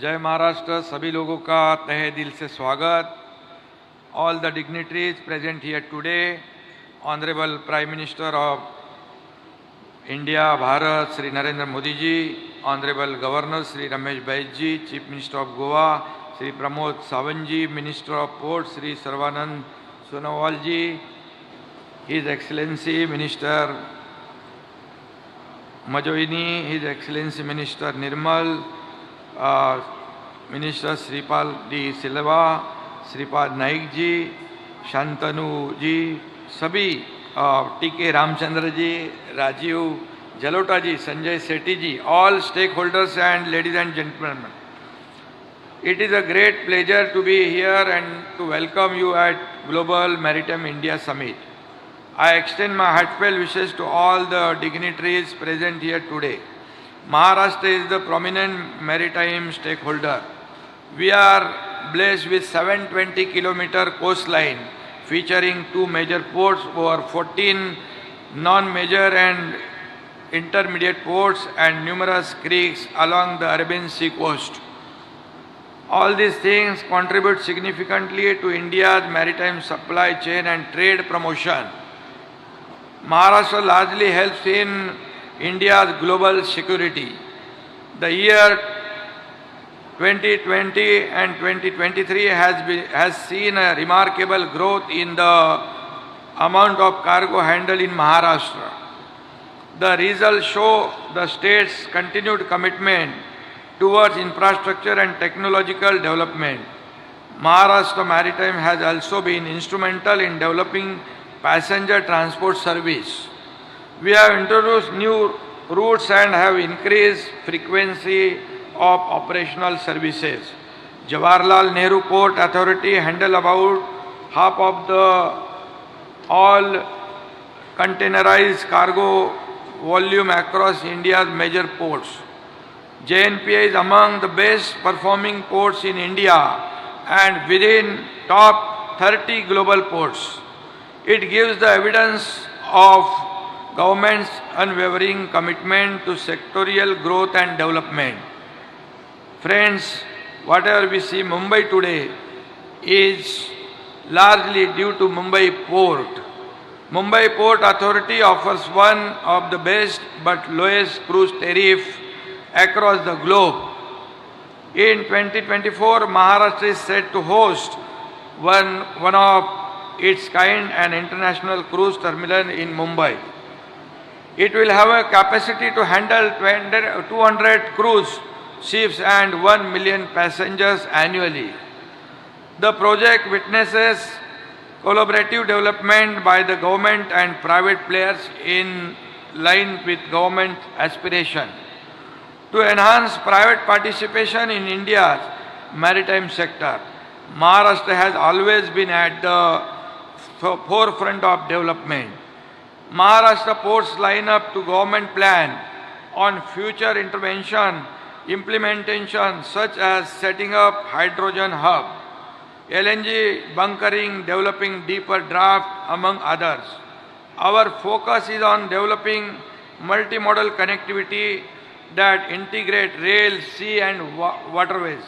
जय महाराष्ट्र। सभी लोगों का तहे दिल से स्वागत। All the dignitaries present here today, Honorable Prime Minister of India, Bharat, Sri Narendra Modi ji, Honorable Governor Sri Ramesh Bais ji, Chief Minister of Goa, Sri Pramod Sawant ji, Minister of Ports Sri Sarvanand Sonowal ji, His Excellency Minister Majoini, His Excellency Minister Nirmal, Minister Sripal D. Silva, Shripad Naik जी, शांतनु जी, सभी TK. Ramachandra ji, Rajeev Jalota ji, Sanjay Sethi ji, all stakeholders and ladies and gentlemen. It is a great pleasure to be here and to welcome you at Global Maritime India Summit. I extend my heartfelt wishes to all the dignitaries present here today. Maharashtra is the prominent maritime stakeholder. We are blessed with 720-kilometer coastline featuring 2 major ports, over 14 non-major and intermediate ports and numerous creeks along the Arabian Sea coast. All these things contribute significantly to India's maritime supply chain and trade promotion. Maharashtra largely helps in India's global security. The year 2020 and 2023 has seen a remarkable growth in the amount of cargo handled in Maharashtra. The results show the state's continued commitment towards infrastructure and technological development. Maharashtra Maritime has also been instrumental in developing passenger transport service. We have introduced new routes and have increased frequency of operational services. Jawaharlal Nehru Port Authority handle about half of the all containerized cargo volume across India's major ports. JNPA is among the best performing ports in India and within top 30 global ports. It gives the evidence of government's unwavering commitment to sectorial growth and development. Friends, whatever we see Mumbai today is largely due to Mumbai Port. Mumbai Port Authority offers one of the best but lowest cruise tariff across the globe. In 2024, Maharashtra is set to host one of its kind an international cruise terminal in Mumbai. It will have a capacity to handle 200 cruise ships and 1 million passengers annually. The project witnesses collaborative development by the government and private players in line with government aspiration to enhance private participation in India's maritime sector. Maharashtra has always been at the forefront of development. Maharashtra ports line up to government plan on future intervention implementation such as setting up hydrogen hub, LNG bunkering, developing deeper draft among others. Our focus is on developing multimodal connectivity that integrate rail, sea and waterways.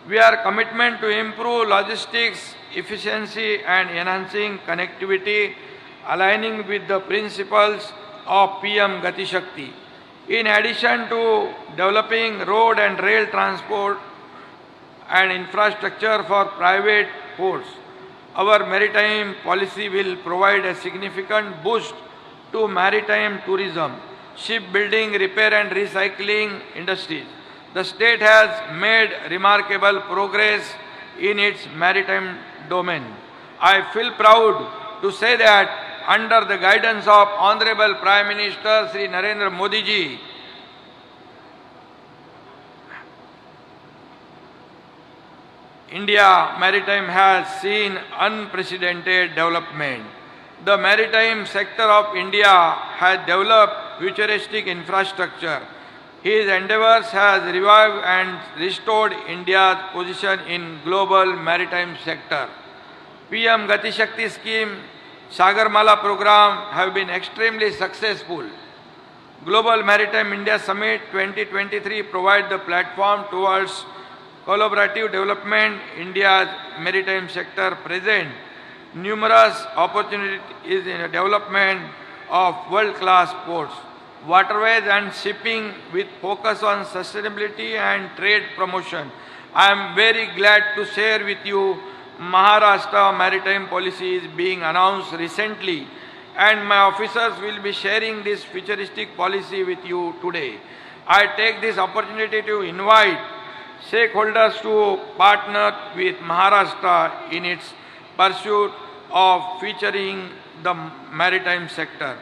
We are committed to improve logistics efficiency and enhancing connectivity aligning with the principles of PM Gati Shakti. In addition to developing road and rail transport and infrastructure for private ports, our maritime policy will provide a significant boost to maritime tourism, shipbuilding, repair and recycling industries. The state has made remarkable progress in its maritime domain. I feel proud to say that under the guidance of Honorable Prime Minister Sri Narendra Modi ji, India maritime has seen unprecedented development. The maritime sector of India has developed futuristic infrastructure. His endeavors has revived and restored India's position in global maritime sector. PM Gati Shakti scheme, Sagarmala program have been extremely successful. Global Maritime India Summit 2023 provides the platform towards collaborative development, India's maritime sector present numerous opportunities in the development of world-class ports, waterways and shipping with focus on sustainability and trade promotion. I am very glad to share with you Maharashtra maritime policy is being announced recently, and my officers will be sharing this futuristic policy with you today. I take this opportunity to invite stakeholders to partner with Maharashtra in its pursuit of featuring the maritime sector.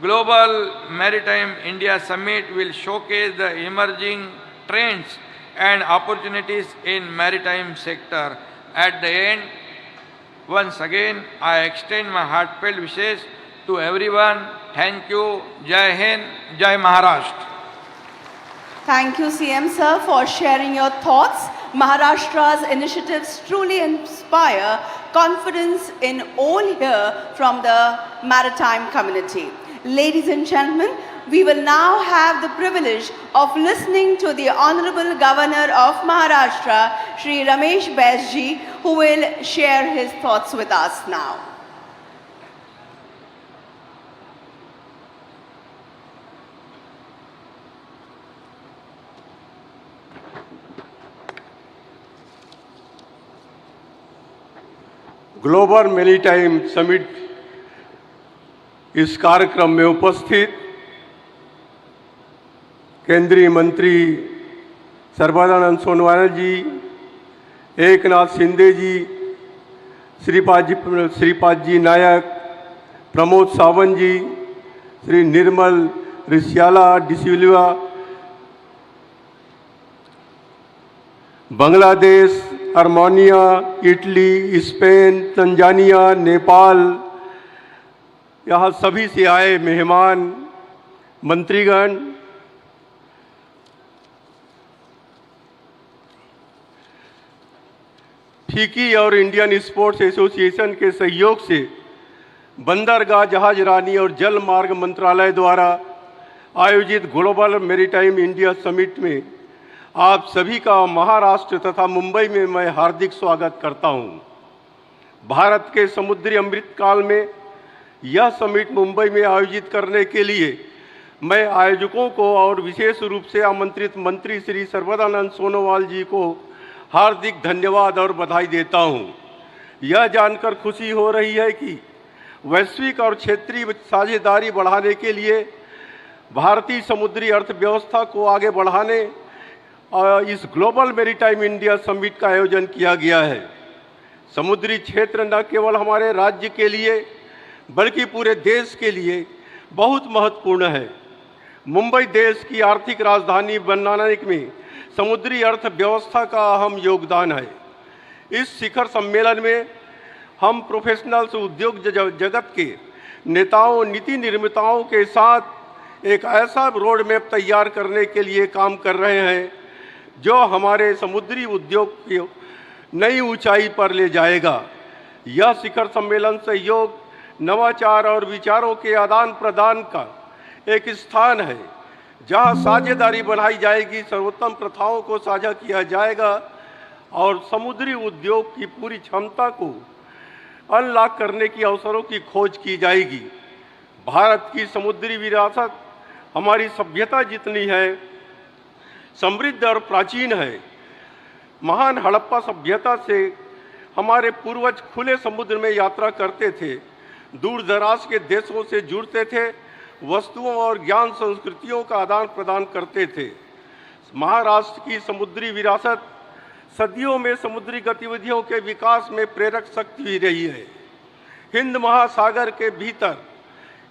Global Maritime India Summit will showcase the emerging trends and opportunities in maritime sector. At the end, once again, I extend my heartfelt wishes to everyone. Thank you. Jai Hind, Jai Maharashtra. Thank you, CM sir, for sharing your thoughts. Maharashtra's initiatives truly inspire confidence in all here from the maritime community. Ladies and gentlemen, we will now have the privilege of listening to the Honorable Governor of Maharashtra, Shri Ramesh Baisji, who will share his thoughts with us now. Global maritime summit इस कार्यक्रम में उपस्थित केंद्रीय मंत्री Sarbananda Sonowal ji, Eknath Shinde ji, Shripad ji Naik, Pramod Sawant ji, Shri Nimal Siripala De Silva, Bangladesh, Armenia, Italy, Spain, Tanzania, Nepal, यहाँ सभी से आए मेहमान, मंत्रीगण, फीकी और इंडियन स्पोर्ट्स एसोसिएशन के सहयोग से बंदरगाह, जहाजरानी और जल मार्ग मंत्रालय द्वारा आयोजित ग्लोबल मैरीटाइम इंडिया समिट में आप सभी का महाराष्ट्र तथा मुंबई में मैं हार्दिक स्वागत करता हूं। भारत के समुद्री अमृतकाल में यह समिट मुंबई में आयोजित करने के लिए मैं आयोजकों को और विशेष रूप से आमंत्रित मंत्री श्री सर्बानंद सोनोवाल जी को हार्दिक धन्यवाद और बधाई देता हूं। यह जानकर खुशी हो रही है कि वैश्विक और क्षेत्रीय साझेदारी बढ़ाने के लिए भारतीय समुद्री अर्थव्यवस्था को आगे बढ़ाने और इस ग्लोबल मैरीटाइम इंडिया समिट का आयोजन किया गया है। समुद्री क्षेत्र न केवल हमारे राज्य के लिए बल्कि पूरे देश के लिए बहुत महत्वपूर्ण है। मुंबई देश की आर्थिक राजधानी बनाने में समुद्री अर्थव्यवस्था का अहम योगदान है। इस शिखर सम्मेलन में हम प्रोफेशनल्स, उद्योग जगत के नेताओं, नीति निर्माताओं के साथ एक ऐसा रोड मैप तैयार करने के लिए काम कर रहे हैं जो हमारे समुद्री उद्योग को नई ऊंचाई पर ले जाएगा। यह शिखर सम्मेलन सहयोग, नवाचार और विचारों के आदान प्रदान का एक स्थान है जहां साझेदारी बढ़ाई जाएगी, सर्वोत्तम प्रथाओं को साझा किया जाएगा और समुद्री उद्योग की पूरी क्षमता को अनलॉक करने की अवसरों की खोज की जाएगी। भारत की समुद्री विरासत हमारी सभ्यता जितनी है समृद्ध और प्राचीन है। महान हड़प्पा सभ्यता से हमारे पूर्वज खुले समुद्र में यात्रा करते थे, दूर दराज के देशों से जुड़ते थे, वस्तुओं और ज्ञान संस्कृतियों का आदान प्रदान करते थे। महाराष्ट्र की समुद्री विरासत सदियों में समुद्री गतिविधियों के विकास में प्रेरक शक्ति भी रही है। हिंद महासागर के भीतर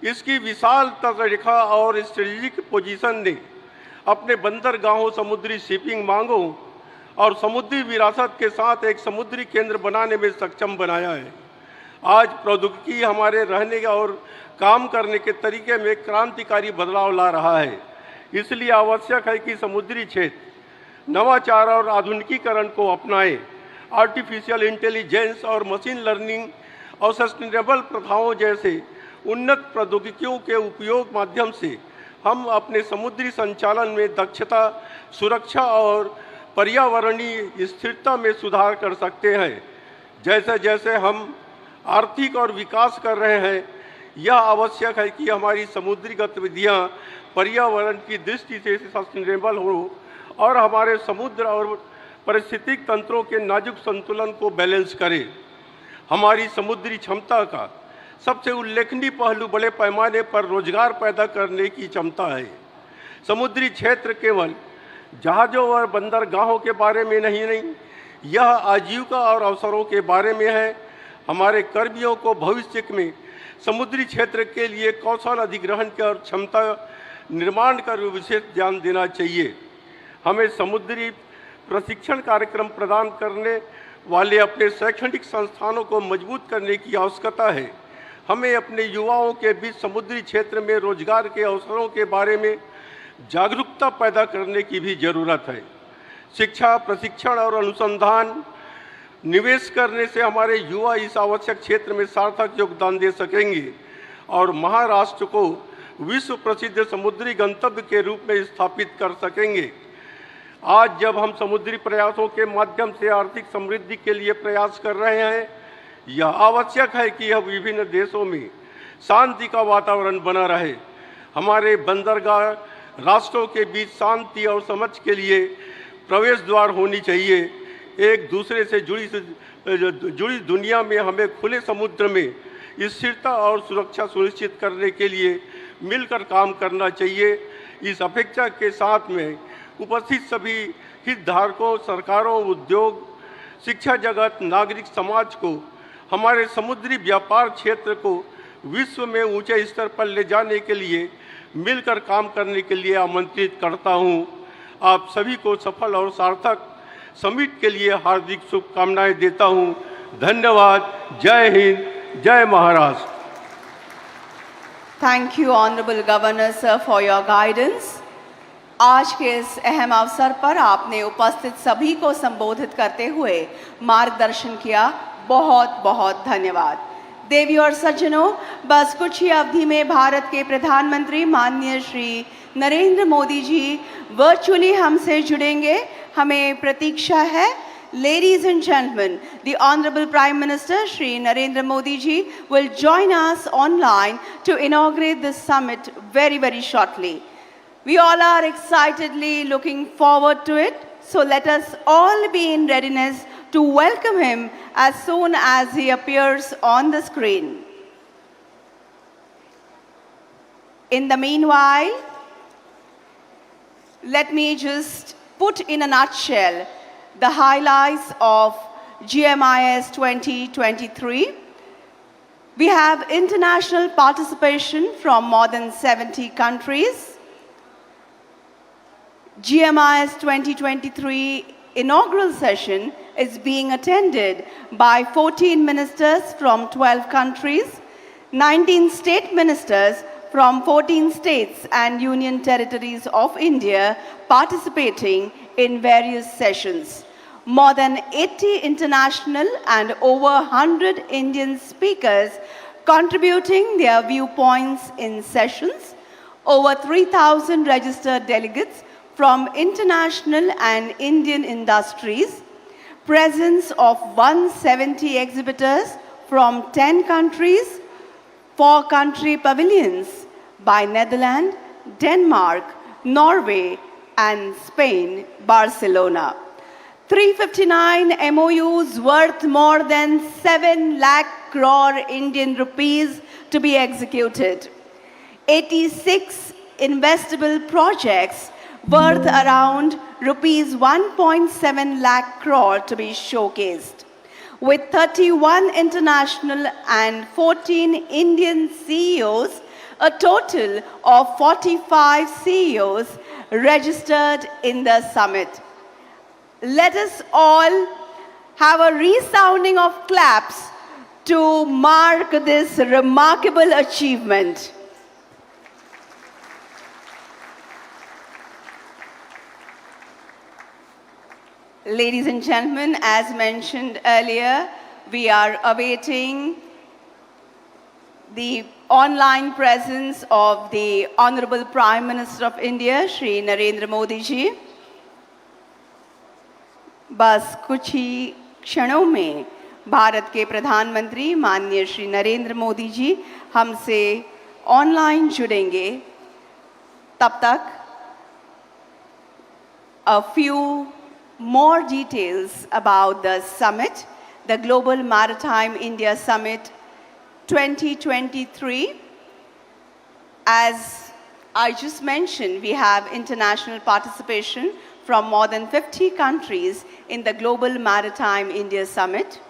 इसकी विशाल तटरेखा और स्ट्रेटेजिक पोजीशन ने अपने बंदरगाहों, समुद्री शिपिंग मांगों और समुद्री विरासत के साथ एक समुद्री केंद्र बनाने में सक्षम बनाया है। आज प्रौद्योगिकी हमारे रहने और काम करने के तरीके में क्रांतिकारी बदलाव ला रहा है। इसलिए आवश्यक है कि समुद्री क्षेत्र नवाचार और आधुनिकीकरण को अपनाएं। आर्टिफिशियल इंटेलिजेंस और मशीन लर्निंग और सस्टेनेबल प्रथाओं जैसे उन्नत प्रौद्योगिकियों के उपयोग माध्यम से हम अपने समुद्री संचालन में दक्षता, सुरक्षा और पर्यावरणीय स्थिरता में सुधार कर सकते हैं। जैसे जैसे हम आर्थिक और विकास कर रहे हैं, यह आवश्यक है कि हमारी समुद्री गतिविधियां पर्यावरण की दृष्टि से सस्टेनेबल हो और हमारे समुद्र और पारिस्थितिक तंत्रों के नाजुक संतुलन को बैलेंस करें। हमारी समुद्री क्षमता का सबसे उल्लेखनीय पहलू बड़े पैमाने पर रोजगार पैदा करने की क्षमता है। समुद्री क्षेत्र केवल जहाज़ों और बंदरगाहों के बारे में नहीं, यह आजीविका और अवसरों के बारे में है। हमारे कर्मियों को भविष्य में समुद्री क्षेत्र के लिए कौशल अधिग्रहण और क्षमता निर्माण का विशेष ध्यान देना चाहिए। हमें समुद्री प्रशिक्षण कार्यक्रम प्रदान करने वाले अपने शैक्षणिक संस्थानों को मजबूत करने की आवश्यकता है। हमें अपने युवाओं के बीच समुद्री क्षेत्र में रोजगार के अवसरों के बारे में जागरूकता पैदा करने की भी ज़रूरत है। शिक्षा, प्रशिक्षण और अनुसंधान निवेश करने से हमारे युवा इस आवश्यक क्षेत्र में सार्थक योगदान दे सकेंगे और महाराष्ट्र को विश्व प्रसिद्ध समुद्री गंतव्य के रूप में स्थापित कर सकेंगे। आज जब हम समुद्री प्रयासों के माध्यम से आर्थिक समृद्धि के लिए प्रयास कर रहे हैं, यह आवश्यक है कि यह विभिन्न देशों में शांति का वातावरण बना रहे। हमारे बंदरगाह राष्ट्रों के बीच शांति और समझ के लिए प्रवेश द्वार होनी चाहिए। एक दूसरे से जुड़ी दुनिया में हमें खुले समुद्र में स्थिरता और सुरक्षा सुनिश्चित करने के लिए मिलकर काम करना चाहिए। इस अपेक्षा के साथ में उपस्थित सभी हितधारकों, सरकारों, उद्योग, शिक्षा जगत, नागरिक समाज को हमारे समुद्री व्यापार क्षेत्र को विश्व में ऊंचे स्तर पर ले जाने के लिए मिलकर काम करने के लिए आमंत्रित करता हूं। आप सभी को सफल और सार्थक समिट के लिए हार्दिक शुभकामनाएं देता हूं। धन्यवाद। जय हिंद, जय Maharashtra. Thank you, Honorable Governor Sir, for your guidance. आज के इस अहम अवसर पर आपने उपस्थित सभी को संबोधित करते हुए मार्गदर्शन किया। बहुत बहुत धन्यवाद। देवी और सज्जनों, बस कुछ ही अवधि में भारत के प्रधानमंत्री माननीय श्री नरेंद्र मोदी जी वर्चुअली हमसे जुड़ेंगे। हमें प्रतीक्षा है। Ladies and gentlemen, the Honorable Prime Minister Shri Narendra Modi ji will join us online to inaugurate this summit very shortly. We all are excitedly looking forward to it. So let us all be in readiness to welcome him as soon as he appears on the screen. In the meanwhile, let me just put in a nutshell the highlights of GMIS 2023. We have international participation from more than 70 countries. GMIS 2023 inaugural session is being attended by 14 ministers from 12 countries, 19 state ministers from 14 states and union territories of India participating in various sessions. More than 80 international and over 100 Indian speakers contributing their viewpoints in sessions, over 3,000 registered delegates from international and Indian industries, presence of 170 exhibitors from 10 countries, 4 country pavilions by Netherlands, Denmark, Norway, and Spain, Barcelona. 359 MOUs worth more than 7 lakh crore Indian rupees to be executed. 86 investable projects worth around rupees 1.7 lakh crore to be showcased. With 31 international and 14 Indian CEOs, a total of 45 CEOs registered in the summit. Let us all have a resounding of claps to mark this remarkable achievement. Ladies and gentlemen, as mentioned earlier, we are awaiting the online presence of the Honorable Prime Minister of India, Shri Narendra Modi ji. बस कुछ ही क्षणों में भारत के प्रधानमंत्री माननीय श्री नरेंद्र मोदी जी हमसे online जुड़ेंगे। तब तक a few more details about the summit, the Global Maritime India Summit 2023. As I just mentioned, we have international participation from more than 50 countries in the Global Maritime India Summit.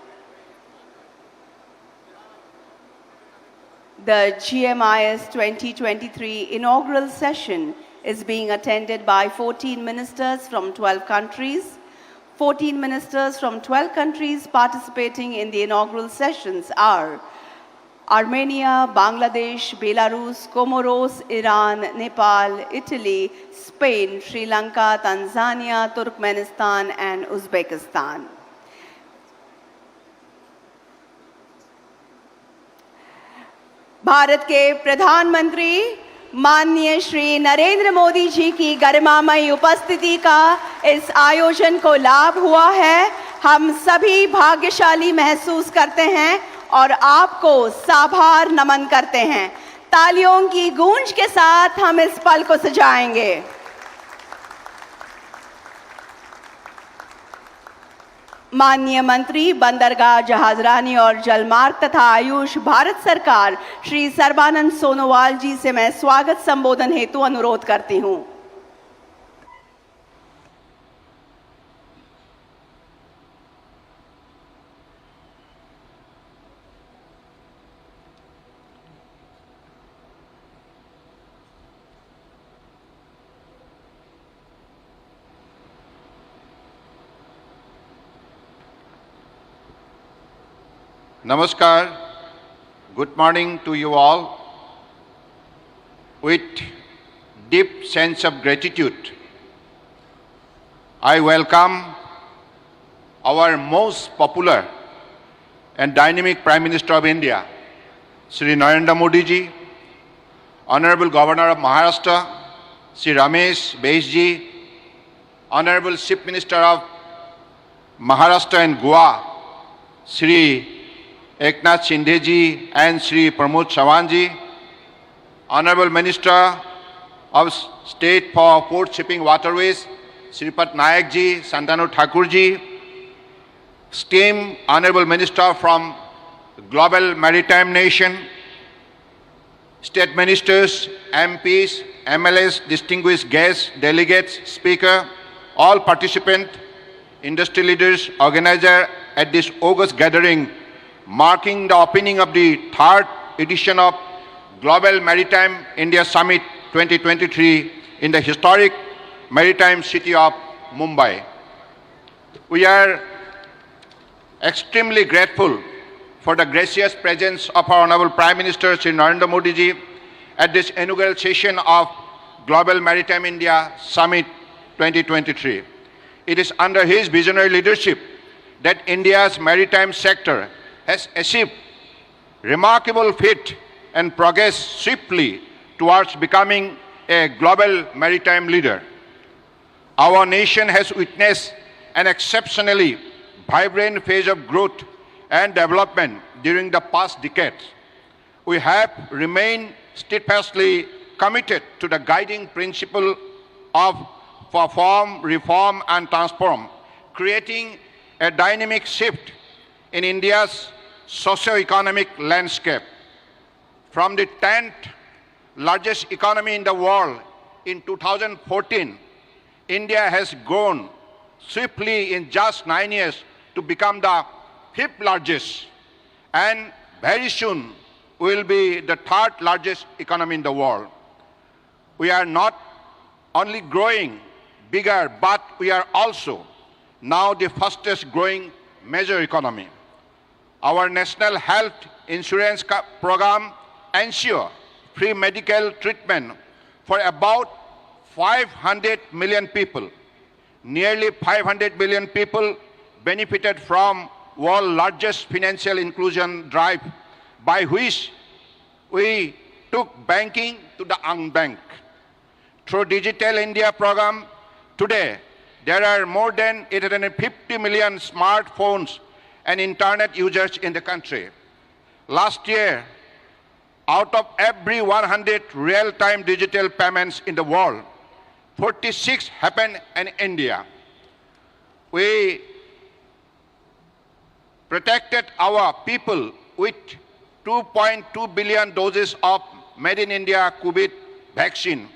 The GMIS 2023 inaugural session is being attended by 14 ministers from 12 countries. 14 ministers from 12 countries participating in the inaugural sessions are Armenia, Bangladesh, Belarus, Comoros, Iran, Nepal, Italy, Spain, Sri Lanka, Tanzania, Turkmenistan, and Uzbekistan. Bharat के प्रधानमंत्री माननीय श्री नरेंद्र मोदी जी की गरिमामयी उपस्थिति का इस आयोजन को लाभ हुआ है। हम सभी भाग्यशाली महसूस करते हैं और आपको साभार नमन करते हैं। तालियों की गूंज के साथ हम इस पल को सजाएंगे। माननीय मंत्री बंदरगाह, जहाजरानी और जलमार्ग तथा आयुष, भारत सरकार, श्री सर्बानंद सोनोवाल जी से मैं स्वागत संबोधन हेतु अनुरोध करती हूं। Namaskar, good morning to you all. With deep sense of gratitude, I welcome our most popular and dynamic Prime Minister of India, Shri Narendra Modi ji, Honorable Governor of Maharashtra, Shri Ramesh Bais ji, Honorable Chief Minister of Maharashtra and Goa, Shri Eknath Shinde ji and Shri Pramod Sawan ji, Honorable Minister of State for Port Shipping Waterways, Sripat Nayak ji, Santanu Thakur ji, esteemed Honorable Minister from Global Maritime Nation, State Ministers, MPs, MLAs, distinguished guests, delegates, speaker, all participants, industry leaders, organizers at this august gathering marking the opening of the third edition of Global Maritime India Summit 2023 in the historic maritime city of Mumbai. We are extremely grateful for the gracious presence of our Honorable Prime Minister Shri Narendra Modi ji at this inaugural session of Global Maritime India Summit 2023. It is under his visionary leadership that India's maritime sector has achieved remarkable feat and progressed swiftly towards becoming a global maritime leader. Our nation has witnessed an exceptionally vibrant phase of growth and development during the past decades. We have remained steadfastly committed to the guiding principle of perform, reform, and transform, creating a dynamic shift in India's socio-economic landscape. From the 10th largest economy in the world in 2014, India has grown swiftly in just 9 years to become the 5th largest, and very soon will be the 3rd largest economy in the world. We are not only growing bigger, but we are also now the fastest growing major economy. Our National Health Insurance Program ensures free medical treatment for about 500 million people. Nearly 500 million people benefited from world's largest financial inclusion drive, by which we took banking to the unbanked. Through Digital India program, today there are more than 850 million smartphones and internet users in the country. Last year, out of every 100 real-time digital payments in the world, 46 happened in India. We protected our people with 2.2 billion doses of made in India COVID vaccine,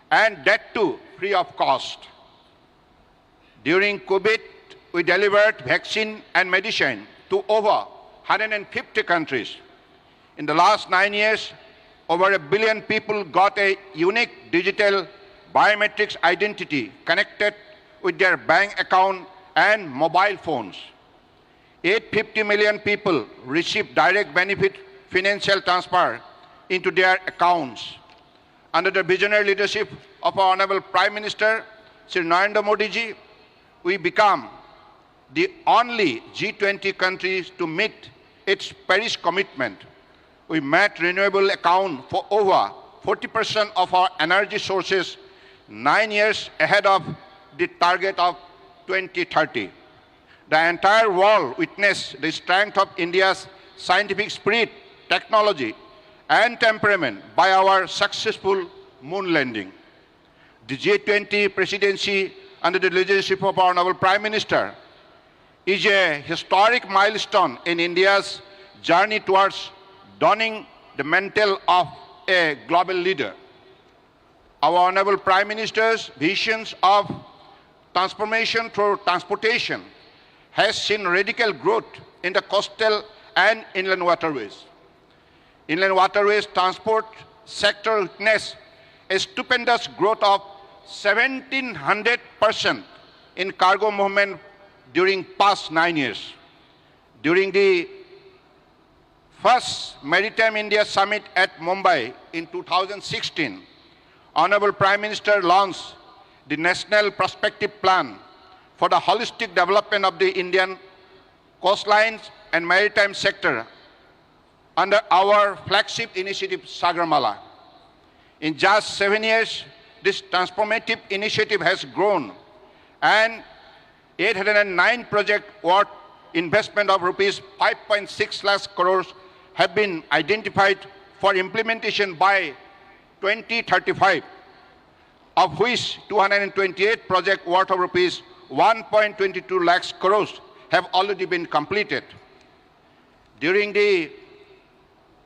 and that too free of cost. During COVID, we delivered vaccine and medicine to over 150 countries. In the last 9 years, over 1 billion people got a unique digital biometrics identity connected with their bank account and mobile phones. 850 million people received direct benefit financial transfer into their accounts. Under the visionary leadership of our Honorable Prime Minister, Shri Narendra Modi ji, we become the only G20 countries to meet its Paris commitment. We met renewable account for over 40% of our energy sources 9 years ahead of the target of 2030. The entire world witnessed the strength of India's scientific spirit, technology, and temperament by our successful moon landing. The G20 presidency under the leadership of our Honorable Prime Minister is a historic milestone in India's journey towards donning the mantle of a global leader. Our Honorable Prime Minister's visions of transformation through transportation has seen radical growth in the coastal and inland waterways. Inland waterways transport sector witnessed a stupendous growth of 1700% in cargo movement during past 9 years. During the first Maritime India Summit at Mumbai in 2016, Honorable Prime Minister launched the National Prospective Plan for the holistic development of the Indian coastlines and maritime sector under our flagship initiative, Sagarmala. In just 7 years, this transformative initiative has grown, and 809 project worth investment of rupees 5.6 lakh crores have been identified for implementation by 2035, of which 228 project worth of rupees 1.22 lakhs crores have already been completed. During the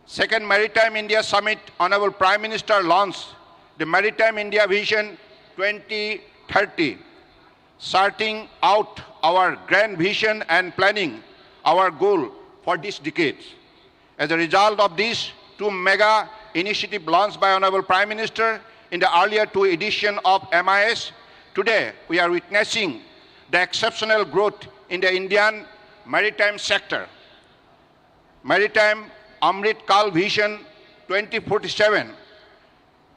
second Maritime India Summit, Honorable Prime Minister launched the Maritime India Vision 2030, starting out our grand vision and planning our goal for this decade. As a result of these two mega initiatives launched by Honorable Prime Minister in the earlier two editions of MIS, today we are witnessing the exceptional growth in the Indian maritime sector. Maritime Amrit Kal Vision 2047,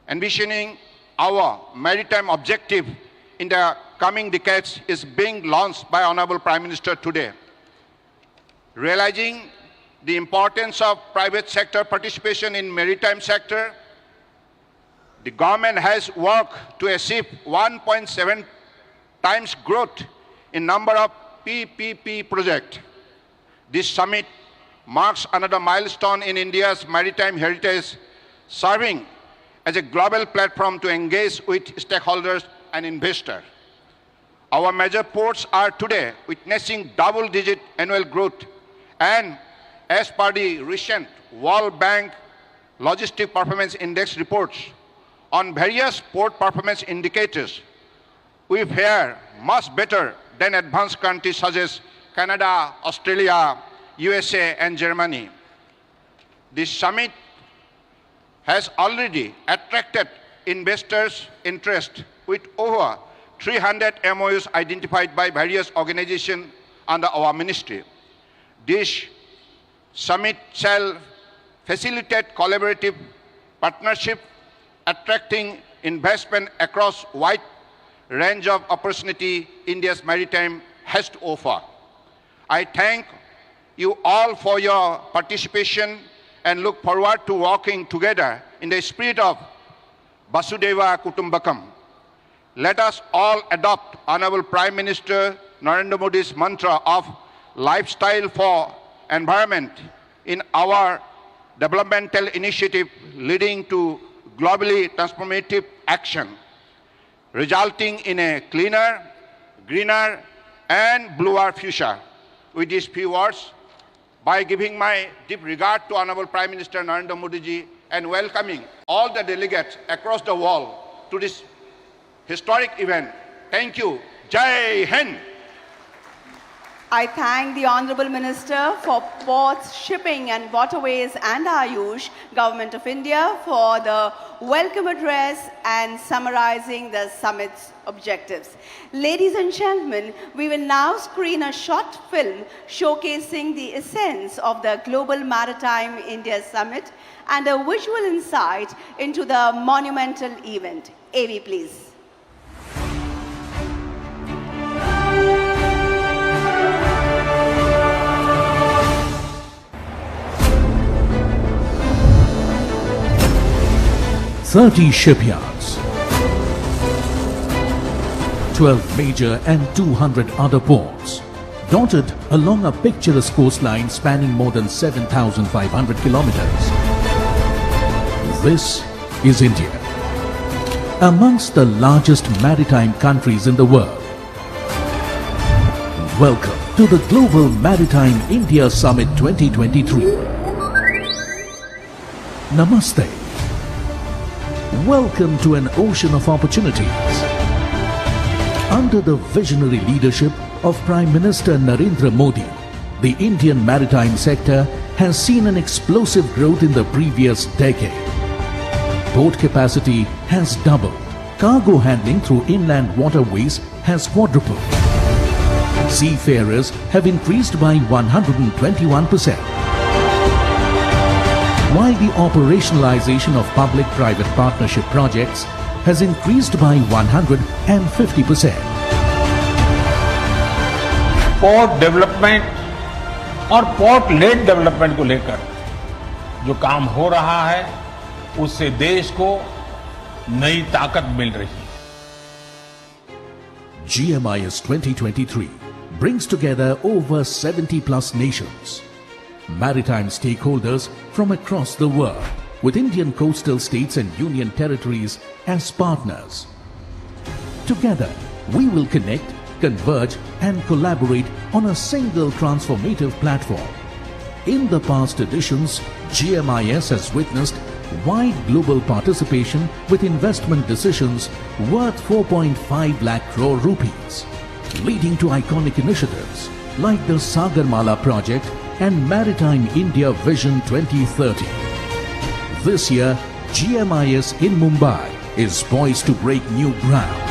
envisioning our maritime objective in the coming decades, is being launched by Honorable Prime Minister today. Realizing the importance of private sector participation in maritime sector, the government has worked to achieve 1.7 times growth in number of PPP projects. This summit marks another milestone in India's maritime heritage, serving as a global platform to engage with stakeholders and investors. Our major ports are today witnessing double-digit annual growth, and as per the recent World Bank Logistic Performance Index reports on various port performance indicators, we fare much better than advanced countries such as Canada, Australia, USA, and Germany. This summit has already attracted investors' interest with over 300 MOUs identified by various organizations under our ministry. This summit shall facilitate collaborative partnership, attracting investment across wide range of opportunity India's maritime has to offer. I thank you all for your participation and look forward to working together in the spirit of Vasudeva Kutumbakam. let us all adopt Honorable Prime Minister Narendra Modi's mantra of lifestyle for environment in our developmental initiative leading to globally transformative action, resulting in a cleaner, greener, and bluer future. With these few words, by giving my deep regard to Honorable Prime Minister Narendra Modi ji and welcoming all the delegates across the world to this historic event, thank you. Jai Hind. I thank the Honorable Minister for Ports, Shipping and Waterways and Ayush, Government of India, for the welcome address and summarizing the summit's objectives. Ladies and gentlemen, we will now screen a short film showcasing the essence of the Global Maritime India Summit and a visual insight into the monumental event. AV, please. "30 shipyards, 12 major and 200 other ports, dotted along a picturesque coastline spanning more than 7,500 kilometers. This is India, amongst the largest maritime countries in the world. Welcome to the Global Maritime India Summit 2023. Namaste. Welcome to an ocean of opportunities. Under the visionary leadership of Prime Minister Narendra Modi, the Indian maritime sector has seen an explosive growth in the previous decade. Port capacity has doubled. Cargo handling through inland waterways has quadrupled. Seafarers have increased by 121%. While the operationalization of public-private partnership projects has increased by 150%. Port development और port lead development को लेकर जो काम हो रहा है उससे देश को नई ताकत मिल रही है। GMIS 2023 brings together over 70 plus nations, maritime stakeholders from across the world, with Indian coastal states and union territories as partners. Together, we will connect, converge and collaborate on a single transformative platform. In the past editions, GMIS has witnessed wide global participation with investment decisions worth 4.5 lakh crore rupees, leading to iconic initiatives like the Sagarmala project and Maritime India Vision 2030. This year, GMIS in Mumbai is poised to break new ground.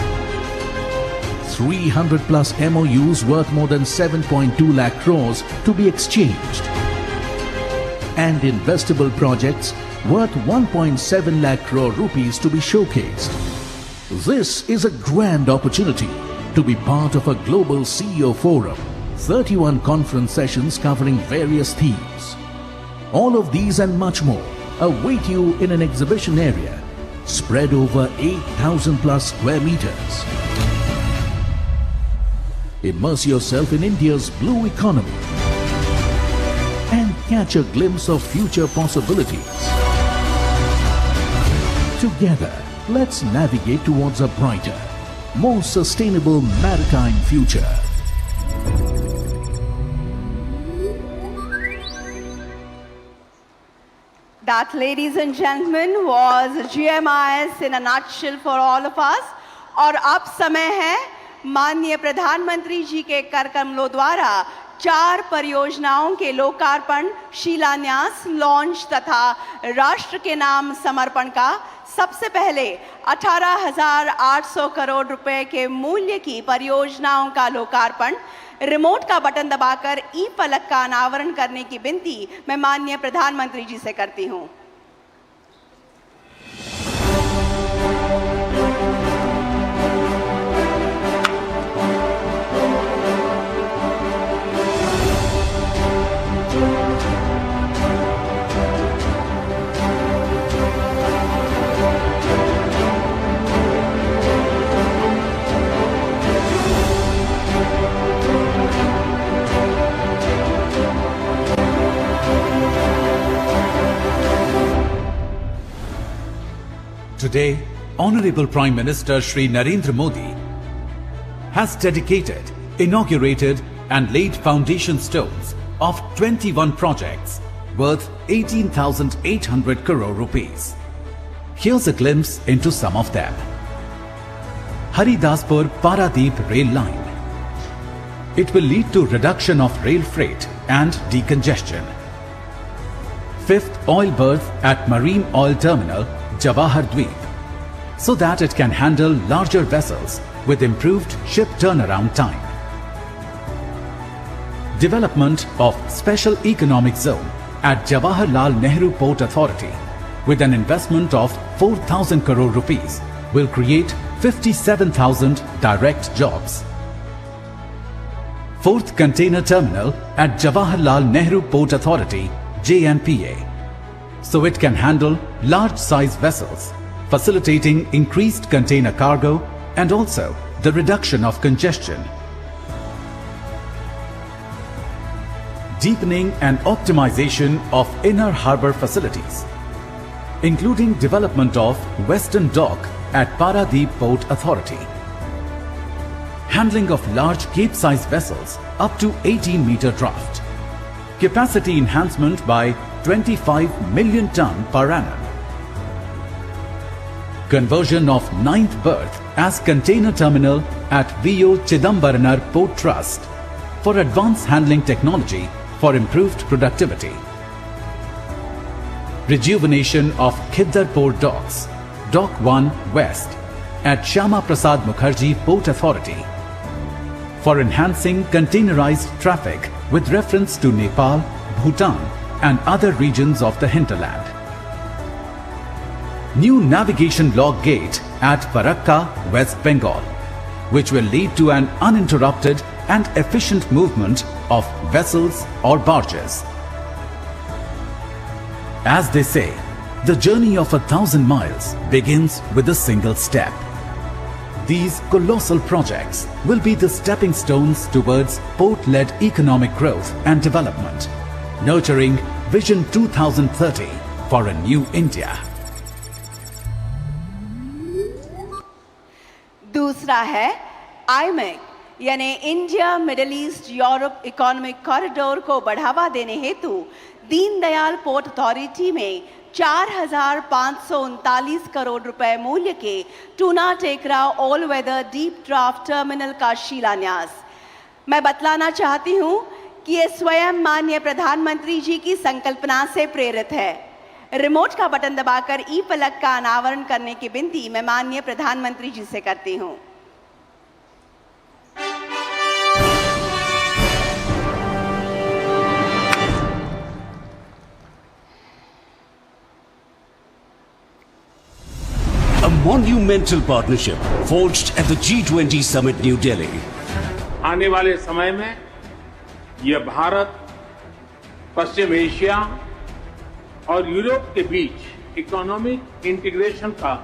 300 plus MOUs worth more than 7.2 lakh crores to be exchanged, and investable projects worth 1.7 lakh crore rupees to be showcased. This is a grand opportunity to be part of a global CEO forum, 31 conference sessions covering various themes. All of these and much more await you in an exhibition area spread over 8,000 plus square meters. Immerse yourself in India's blue economy and catch a glimpse of future possibilities. Together, let's navigate towards a brighter, more sustainable maritime future. That, ladies and gentlemen, was GMIS in a nutshell for all of us. और अब समय है माननीय प्रधानमंत्री जी के कर कमलों द्वारा 4 परियोजनाओं के लोकार्पण, शिलान्यास, लॉन्च तथा राष्ट्र के नाम समर्पण का। सबसे पहले 18,800 करोड़ रुपए के मूल्य की परियोजनाओं का लोकार्पण। रिमोट का बटन दबाकर ई फलक का अनावरण करने की विनती मैं माननीय प्रधानमंत्री जी से करती हूं। Today, Honorable Prime Minister Shri Narendra Modi has dedicated, inaugurated and laid foundation stones of 21 projects worth 18,800 crore rupees. Here's a glimpse into some of them. Haridaspur Paradeep Rail Line. It will lead to reduction of rail freight and decongestion. 5th oil berth at Marine Oil Terminal, Jawahar Dweep, so that it can handle larger vessels with improved ship turnaround time. Development of Special Economic Zone at Jawaharlal Nehru Port Authority with an investment of 4,000 crore rupees will create 57,000 direct jobs. 4th Container Terminal at Jawaharlal Nehru Port Authority, JNPA, so it can handle large-size vessels, facilitating increased container cargo and also the reduction of congestion. Deepening and optimization of inner harbour facilities, including development of Western Dock at Paradeep Port Authority. Handling of large cape-size vessels up to 18-meter draft. Capacity enhancement by 25 million ton per annum. Conversion of 9th berth as container terminal at VO Chidambaranar Port Trust for advanced handling technology for improved productivity. Rejuvenation of Khiddarpur Docks, Dock 1 West at Shyama Prasad Mukherjee Port Authority for enhancing containerized traffic with reference to Nepal, Bhutan and other regions of the hinterland. New navigation log gate at Farakka, West Bengal, which will lead to an uninterrupted and efficient movement of vessels or barges. As they say, the journey of 1,000 miles begins with a single step. These colossal projects will be the stepping stones towards port-led economic growth and development, nurturing Vision 2030 for a new India. दूसरा है IMEC यानी India middle east Europe economic corridor को बढ़ावा देने हेतु Deendayal port authority में 4,539 करोड़ रुपए मूल्य के Tuna Tekra all weather deep draft terminal का शिलान्यास। मैं बतलाना चाहती हूं कि ये स्वयं माननीय प्रधानमंत्री जी की संकल्पना से प्रेरित है। रिमोट का बटन दबाकर ई फलक का अनावरण करने की विनती मैं माननीय प्रधानमंत्री जी से करती हूं। A monumental partnership forged at the G20 Summit New Delhi. आने वाले समय में यह भारत, पश्चिम एशिया और यूरोप के बीच इकोनॉमिक इंटीग्रेशन का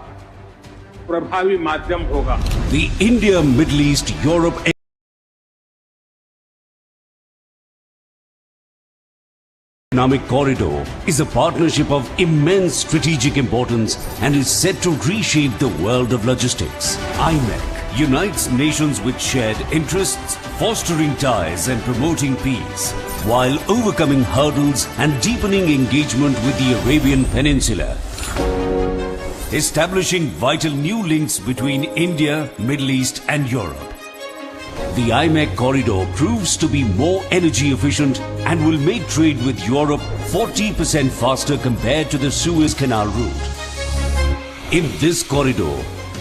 प्रभावी माध्यम होगा। The India Middle East Europe Economic Corridor is a partnership of immense strategic importance and is set to reshape the world of logistics. IMEC unites nations with shared interests, fostering ties and promoting peace, while overcoming hurdles and deepening engagement with the Arabian Peninsula. Establishing vital new links between India, Middle East and Europe. The IMEC corridor proves to be more energy efficient and will make trade with Europe 40% faster compared to the Suez Canal route. In this corridor,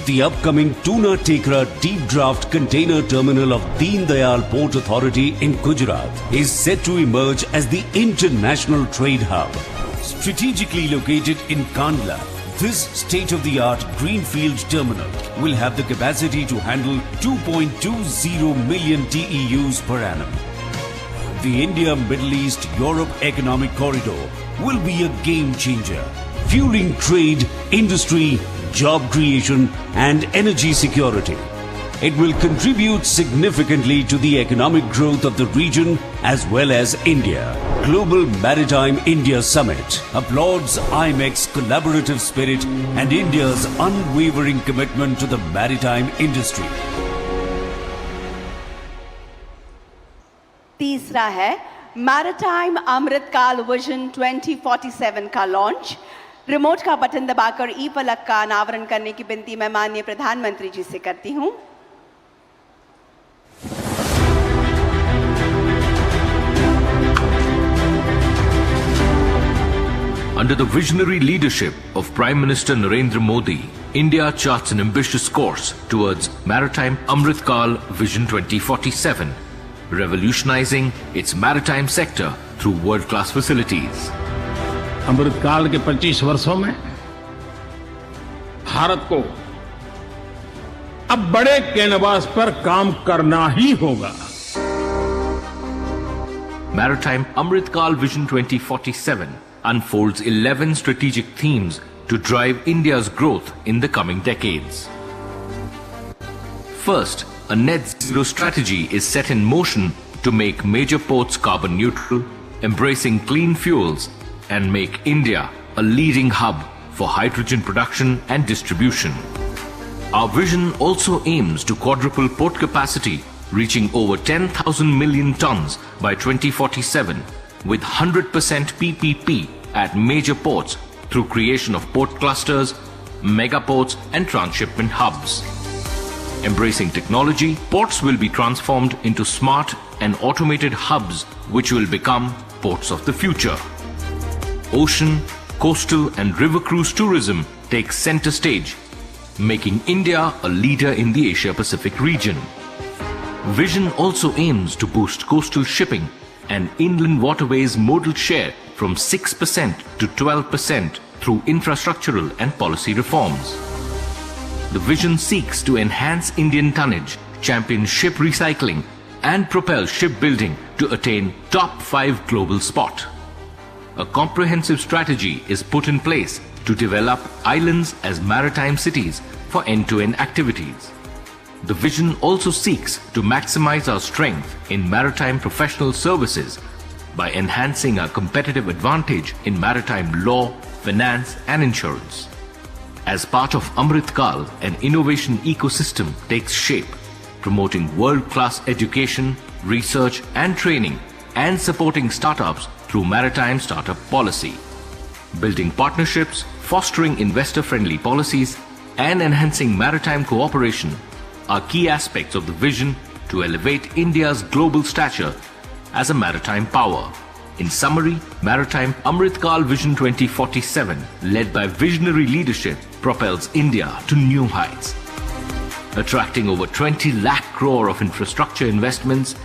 the upcoming Tuna Tekra deep draft container terminal of Deen Dayal Port Authority in Gujarat is set to emerge as the international trade hub. Strategically located in Kandla, this state-of-the-art greenfield terminal will have the capacity to handle 2.20 million TEUs per annum. The India-Middle East-Europe Economic Corridor will be a game-changer, fueling trade, industry, job creation and energy security. it will contribute significantly to the economic growth of the region as well as India. Global Maritime India Summit applauds IMEC's collaborative spirit and India's unwavering commitment to the maritime industry. तीसरा है maritime अमृतकाल vision 2047 का launch. Remote का button दबाकर ई फलक का अनावरण करने की विनती मैं माननीय प्रधानमंत्री जी से करती हूं। Under the visionary leadership of Prime Minister Narendra Modi, India charts an ambitious course towards Maritime Amritkal Vision 2047, revolutionizing its maritime sector through world-class facilities. अमृतकाल के 25 वर्षों में भारत को अब बड़े कैनवास पर काम करना ही होगा। Maritime Amritkal Vision 2047 unfolds 11 strategic themes to drive India's growth in the coming decades. First, a net zero strategy is set in motion to make major ports carbon neutral, embracing clean fuels, and make India a leading hub for hydrogen production and distribution. Our vision also aims to quadruple port capacity, reaching over 10,000 million tons by 2047, with 100% PPP at major ports through creation of port clusters, mega ports, and transshipment hubs. Embracing technology, ports will be transformed into smart and automated hubs which will become ports of the future. Ocean, coastal, and river cruise tourism takes center stage, making India a leader in the Asia-Pacific region. Vision also aims to boost coastal shipping and inland waterways modal share from 6% to 12% through infrastructural and policy reforms. The vision seeks to enhance Indian tonnage, champion ship recycling, and propel shipbuilding to attain top 5 global spot. A comprehensive strategy is put in place to develop islands as maritime cities for end-to-end activities. The vision also seeks to maximize our strength in maritime professional services by enhancing our competitive advantage in maritime law, finance, and insurance. As part of Amritkal, an innovation ecosystem takes shape, promoting world-class education, research and training, and supporting startups through maritime startup policy. Building partnerships, fostering investor-friendly policies, and enhancing maritime cooperation are key aspects of the vision to elevate India's global stature as a maritime power. In summary, Maritime Amritkal Vision 2047, led by visionary leadership, propels India to new heights. Attracting over 20 lakh crore of infrastructure investments,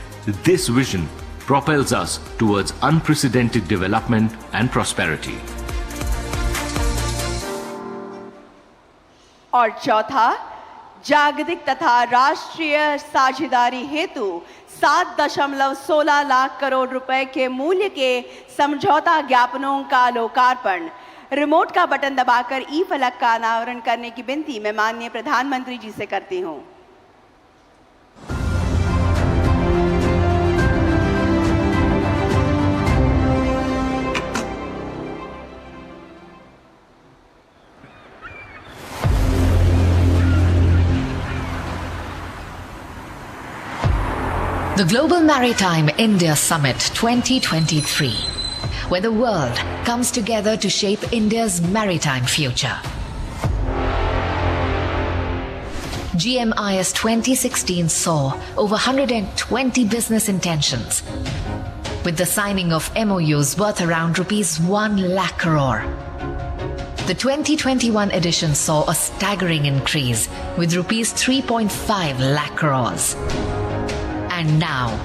this vision propels us towards unprecedented development and prosperity. और चौथा, जागतिक तथा राष्ट्रीय साझेदारी हेतु 7.16 लाख करोड़ रुपए के मूल्य के समझौता ज्ञापनों का लोकार्पण। रिमोट का बटन दबाकर ई फलक का अनावरण करने की विनती मैं माननीय प्रधानमंत्री जी से करती हूं। The Global Maritime India Summit 2023, where the world comes together to shape India's maritime future. GMIS 2016 saw over 120 business intentions, with the signing of MOUs worth around rupees 1 lakh crore. The 2021 edition saw a staggering increase with rupees 3.5 lakh crores. And now,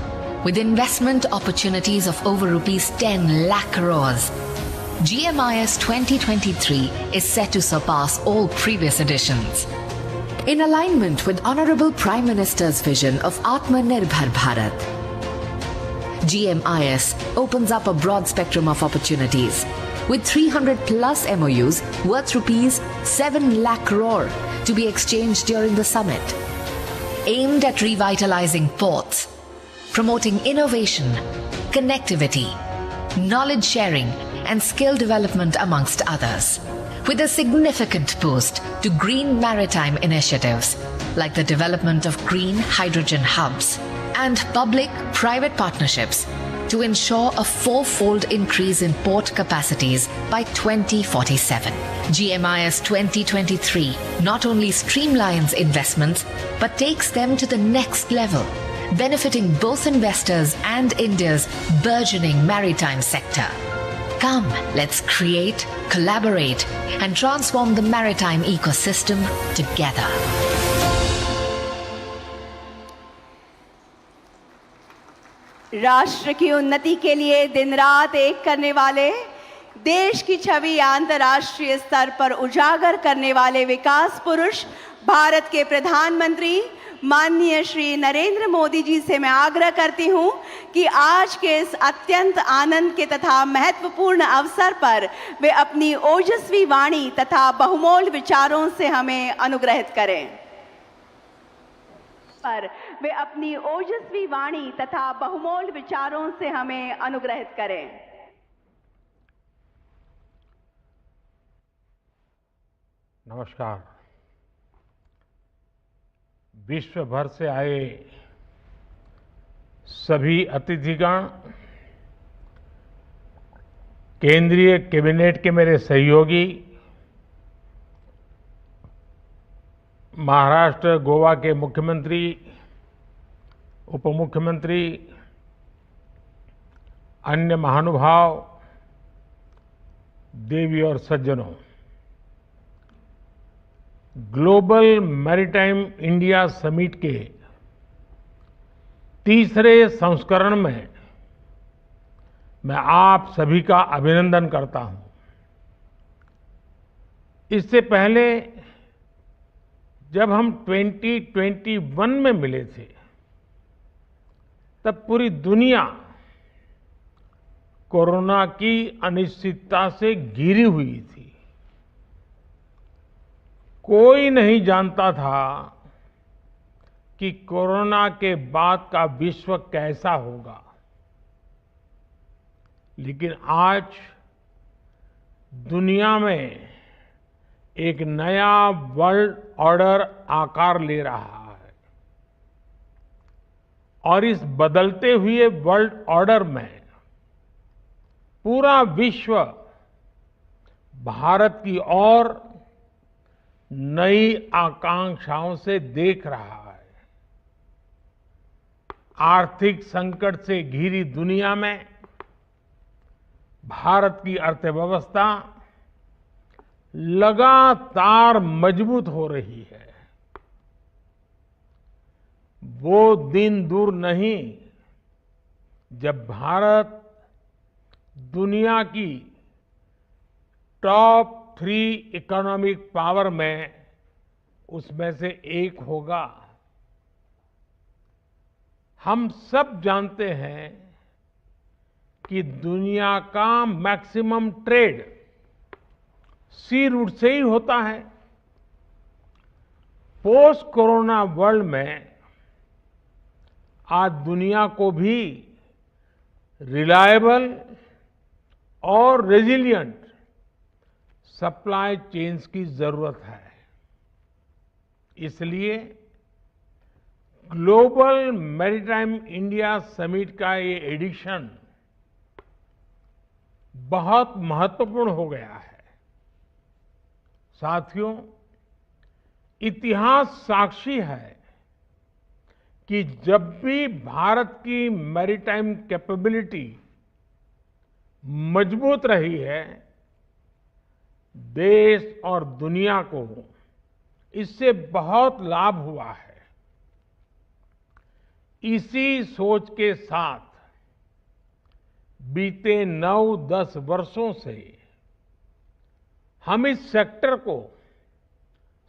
with investment opportunities of over rupees 10 lakh crores, GMIS 2023 is set to surpass all previous editions. In alignment with Honorable Prime Minister's vision of Atmanirbhar Bharat, GMIS opens up a broad spectrum of opportunities with 300 plus MOUs worth rupees 7 lakh crore to be exchanged during the summit. aimed at revitalizing ports, promoting innovation, connectivity, knowledge sharing, and skill development amongst others, with a significant boost to green maritime initiatives like the development of green hydrogen hubs and public-private partnerships to ensure a four-fold increase in port capacities by 2047. GMIS 2023 not only streamlines investments but takes them to the next level, benefiting both investors and India's burgeoning maritime sector. Come, let's create, collaborate, and transform the maritime ecosystem together. राष्ट्र की उन्नति के लिए दिन रात एक करने वाले, देश की छवि अंतर्राष्ट्रीय स्तर पर उजागर करने वाले विकास पुरुष भारत के प्रधानमंत्री माननीय श्री नरेंद्र मोदी जी से मैं आग्रह करती हूं कि आज के इस अत्यंत आनंद के तथा महत्वपूर्ण अवसर पर वे अपनी ओजस्वी वाणी तथा बहुमूल्य विचारों से हमें अनुग्रहित करें। पर वे अपनी ओजस्वी वाणी तथा बहुमूल्य विचारों से हमें अनुग्रहित करें। नमस्कार। विश्व भर से आए सभी अतिथिगण, केंद्रीय कैबिनेट के मेरे सहयोगी, महाराष्ट्र गोवा के मुख्यमंत्री, उप मुख्यमंत्री, अन्य महानुभाव, देवी और सज्जनों, ग्लोबल मैरीटाइम इंडिया समिट के तीसरे संस्करण में मैं आप सभी का अभिनंदन करता हूं। इससे पहले जब हम 2021 में मिले थे तब पूरी दुनिया कोरोना की अनिश्चितता से घिरी हुई थी। कोई नहीं जानता था कि कोरोना के बाद का विश्व कैसा होगा, लेकिन आज दुनिया में एक नया वर्ल्ड ऑर्डर आकार ले रहा है और इस बदलते हुए वर्ल्ड ऑर्डर में पूरा विश्व भारत की ओर नई आकांक्षाओं से देख रहा है। आर्थिक संकट से घिरी दुनिया में भारत की अर्थव्यवस्था लगातार मजबूत हो रही है। वो दिन दूर नहीं जब भारत दुनिया की टॉप 3 इकोनॉमिक पावर में उसमें से एक होगा। हम सब जानते हैं कि दुनिया का मैक्सिमम ट्रेड सी रूट से ही होता है। पोस्ट कोरोना वर्ल्ड में आज दुनिया को भी रिलायबल और रेजिलिएंट सप्लाई चेन्स की जरूरत है। इसलिए ग्लोबल मैरीटाइम इंडिया समिट का ये एडिशन बहुत महत्वपूर्ण हो गया है। साथियों, इतिहास साक्षी है कि जब भी भारत की मैरीटाइम कैपेबिलिटी मजबूत रही है, देश और दुनिया को इससे बहुत लाभ हुआ है। इसी सोच के साथ बीते 9-10 वर्षों से हम इस सेक्टर को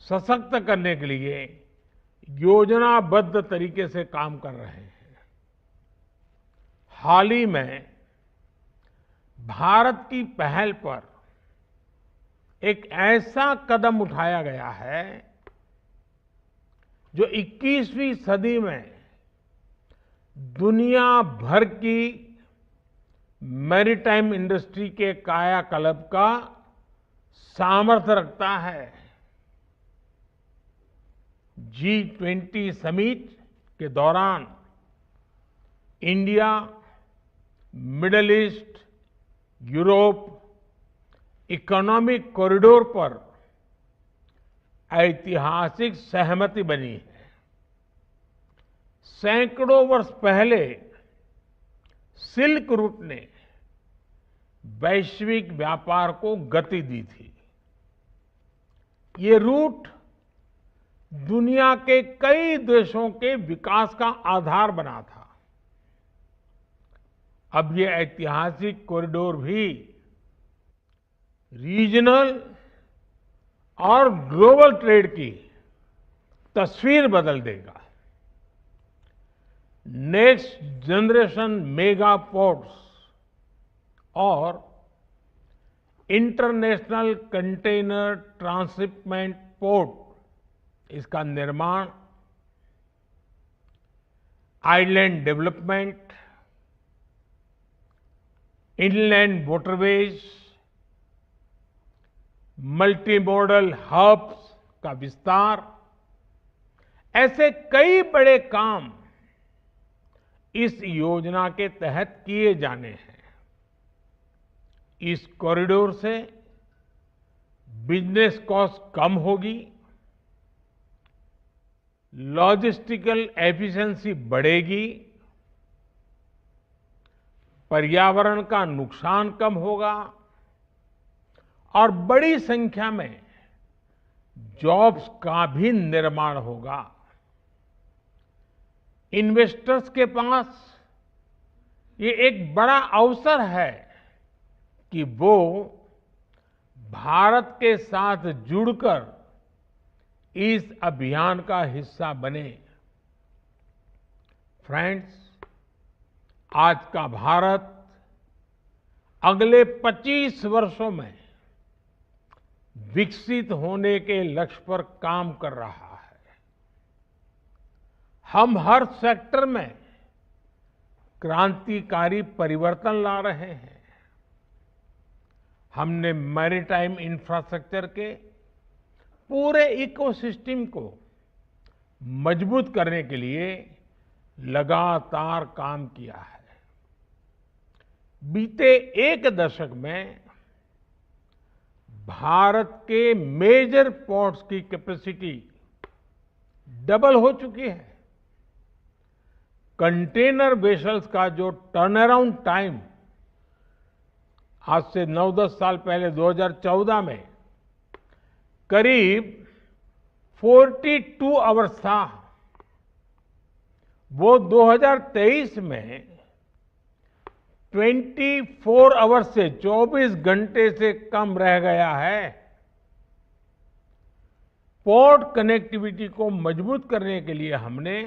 सशक्त करने के लिए योजनाबद्ध तरीके से काम कर रहे हैं। हाल ही में भारत की पहल पर एक ऐसा कदम उठाया गया है जो 21वीं सदी में दुनिया भर की मैरीटाइम इंडस्ट्री के कायाकल्प का सामर्थ्य रखता है। G20 समिट के दौरान India, middle east, Europe economic corridor पर ऐतिहासिक सहमति बनी है। सैकड़ों वर्ष पहले सिल्क रूट ने वैश्विक व्यापार को गति दी थी। ये रूट दुनिया के कई देशों के विकास का आधार बना था। अब ये ऐतिहासिक कॉरिडोर भी रीजनल और ग्लोबल ट्रेड की तस्वीर बदल देगा। नेक्स्ट जनरेशन मेगा पोर्ट्स और इंटरनेशनल कंटेनर ट्रांसशिपमेंट पोर्ट, इसका निर्माण, island development, inland waterways, multi modal hubs का विस्तार, ऐसे कई बड़े काम इस योजना के तहत किए जाने हैं। इस कॉरिडोर से बिजनेस कॉस्ट कम होगी, लॉजिस्टिकल एफिशिएंसी बढ़ेगी, पर्यावरण का नुकसान कम होगा और बड़ी संख्या में जॉब्स का भी निर्माण होगा। इन्वेस्टर्स के पास ये एक बड़ा अवसर है कि वो भारत के साथ जुड़कर इस अभियान का हिस्सा बने। फ्रेंड्स, आज का भारत अगले 25 वर्षों में विकसित होने के लक्ष्य पर काम कर रहा है। हम हर सेक्टर में क्रांतिकारी परिवर्तन ला रहे हैं। हमने मैरीटाइम इंफ्रास्ट्रक्चर के पूरे इकोसिस्टम को मजबूत करने के लिए लगातार काम किया है। बीते एक दशक में भारत के मेजर पोर्ट्स की कैपेसिटी डबल हो चुकी है। कंटेनर वेसल्स का जो टर्न अराउंड टाइम आज से 9-10 साल पहले 2014 में करीब 42 आवर्स था, वो 2023 में 24 आवर्स से 24 घंटे से कम रह गया है। पोर्ट कनेक्टिविटी को मजबूत करने के लिए हमने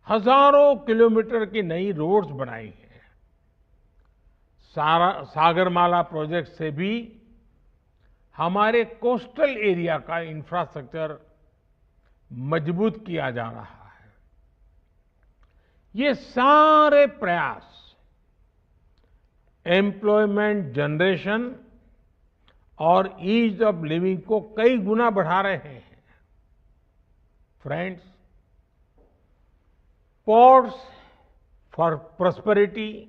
हजारों किलोमीटर की नई रोड्स बनाई हैं। सागरमाला प्रोजेक्ट से भी हमारे कोस्टल एरिया का इंफ्रास्ट्रक्चर मजबूत किया जा रहा है। ये सारे प्रयास एम्प्लॉयमेंट जनरेशन और ईज ऑफ लिविंग को कई गुना बढ़ा रहे हैं। फ्रेंड्स, पोर्ट्स फॉर प्रॉस्पेरिटी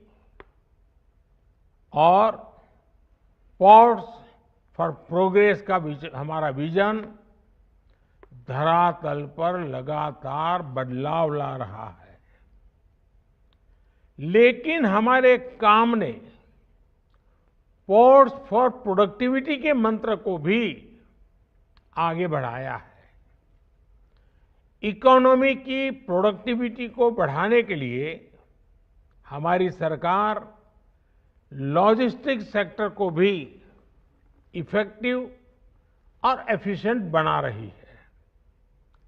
और पोर्ट्स फॉर प्रोग्रेस का हमारा विजन धरातल पर लगातार बदलाव ला रहा है। लेकिन हमारे काम ने पोर्ट्स फॉर प्रोडक्टिविटी के मंत्र को भी आगे बढ़ाया है। इकोनॉमी की प्रोडक्टिविटी को बढ़ाने के लिए हमारी सरकार लॉजिस्टिक्स सेक्टर को भी इफेक्टिव और एफिशिएंट बना रही है।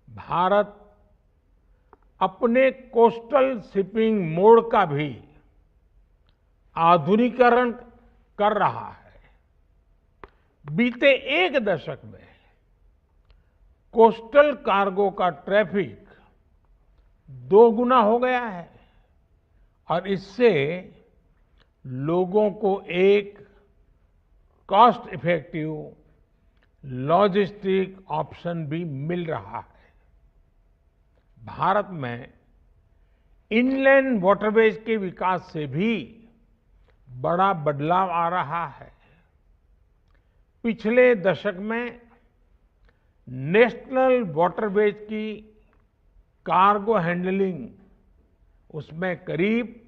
भारत अपने कोस्टल शिपिंग मोड का भी आधुनिकीकरण कर रहा है। बीते एक दशक में कोस्टल कार्गो का ट्रैफिक 2 गुना हो गया है और इससे लोगों को एक कॉस्ट इफेक्टिव लॉजिस्टिक ऑप्शन भी मिल रहा है। भारत में इनलैंड वाटरवेज के विकास से भी बड़ा बदलाव आ रहा है। पिछले दशक में नेशनल वाटरवेज की कार्गो हैंडलिंग उसमें करीब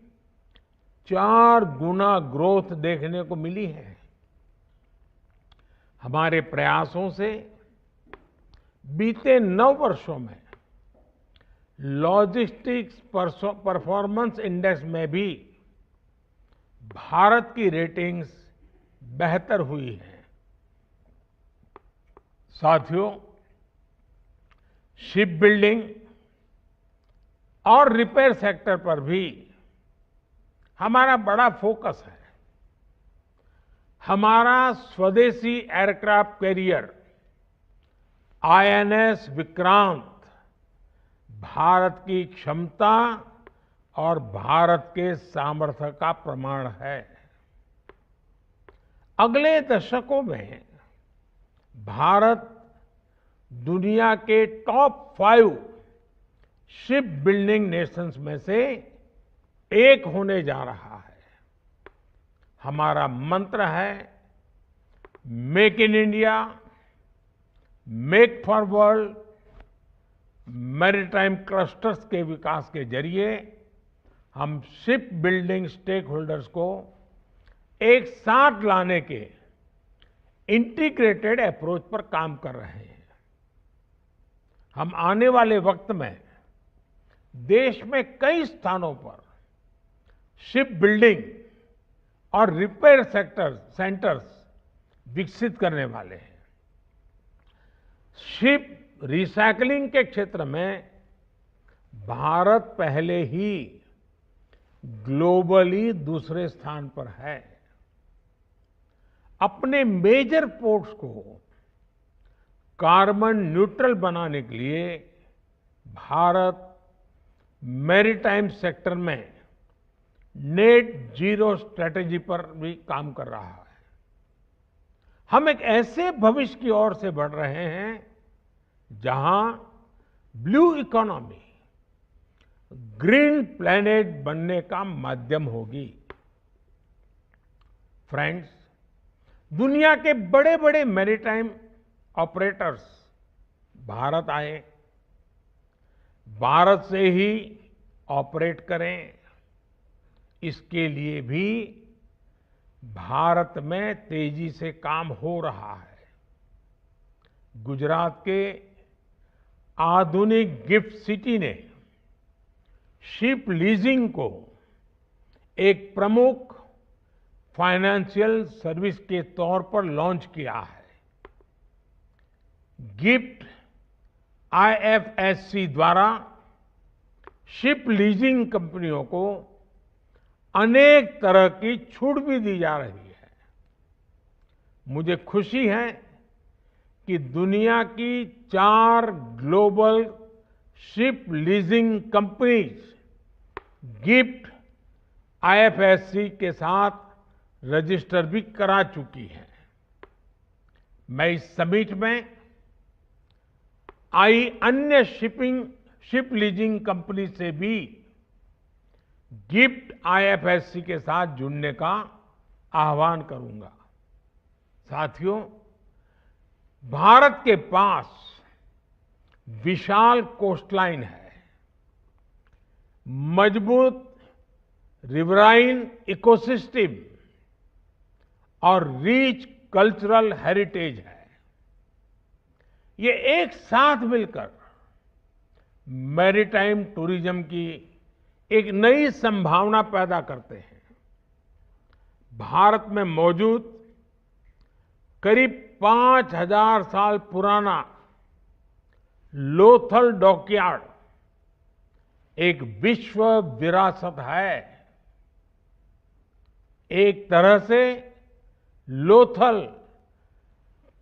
4 गुना ग्रोथ देखने को मिली है। हमारे प्रयासों से बीते 9 वर्षों में लॉजिस्टिक्स परफॉर्मेंस इंडेक्स में भी भारत की रेटिंग्स बेहतर हुई है। साथियों, शिप बिल्डिंग और रिपेयर सेक्टर पर भी हमारा बड़ा फोकस है। हमारा स्वदेशी aircraft carrier INS Vikrant Bharat की क्षमता और भारत के सामर्थ्य का प्रमाण है। अगले दशकों में भारत दुनिया के टॉप 5 शिप बिल्डिंग नेशंस में से एक होने जा रहा है। हमारा मंत्र है make in India, make for world. Maritime clusters के विकास के जरिए हम शिप बिल्डिंग स्टेक होल्डर्स को एक साथ लाने के इंटीग्रेटेड अप्रोच पर काम कर रहे हैं। हम आने वाले वक्त में देश में कई स्थानों पर शिप बिल्डिंग और रिपेयर सेंटर्स विकसित करने वाले हैं। शिप रिसाइकलिंग के क्षेत्र में भारत पहले ही ग्लोबली दूसरे स्थान पर है। अपने मेजर पोर्ट्स को कार्बन न्यूट्रल बनाने के लिए भारत मैरीटाइम सेक्टर में नेट जीरो स्ट्रेटेजी पर भी काम कर रहा है। हम एक ऐसे भविष्य की ओर से बढ़ रहे हैं जहां ब्लू इकोनॉमी ग्रीन प्लैनेट बनने का माध्यम होगी। फ्रेंड्स, दुनिया के बड़े बड़े मैरीटाइम ऑपरेटर्स भारत आए, भारत से ही ऑपरेट करें, इसके लिए भी भारत में तेजी से काम हो रहा है। गुजरात के आधुनिक गिफ्ट सिटी ने शिप लीजिंग को एक प्रमुख फाइनेंशियल सर्विस के तौर पर लॉन्च किया है। गिफ्ट आईएफएससी द्वारा शिप लीजिंग कंपनियों को अनेक तरह की छूट भी दी जा रही है। मुझे खुशी है कि दुनिया की 4 global ship leasing companies GIFT IFSC के साथ रजिस्टर भी करा चुकी है। मैं इस समिट में आई अन्य शिप लीजिंग कंपनी से भी गिफ्ट आईएफएससी के साथ जुड़ने का आह्वान करूंगा। साथियों, भारत के पास विशाल कोस्टलाइन है, मजबूत रिवराइन इकोसिस्टम और रिच कल्चरल हेरिटेज है। ये एक साथ मिलकर मैरीटाइम टूरिज्म की एक नई संभावना पैदा करते हैं। भारत में मौजूद करीब 5000 साल पुराना लोथल डॉकयार्ड एक विश्व विरासत है। एक तरह से लोथल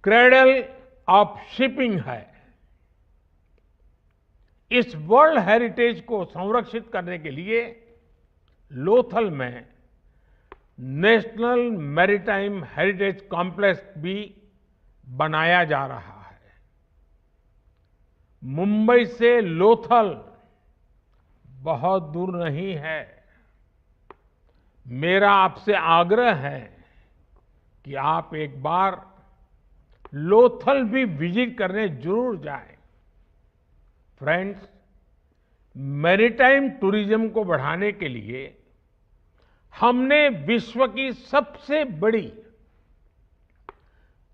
क्रेडल ऑफ शिपिंग है। इस वर्ल्ड हेरिटेज को संरक्षित करने के लिए लोथल में नेशनल मैरीटाइम हेरिटेज कॉम्प्लेक्स भी बनाया जा रहा है। मुंबई से लोथल बहुत दूर नहीं है। मेरा आपसे आग्रह है कि आप एक बार लोथल भी विजिट करने जरूर जाएं। फ्रेंड्स, मैरीटाइम टूरिज्म को बढ़ाने के लिए हमने विश्व की सबसे बड़ी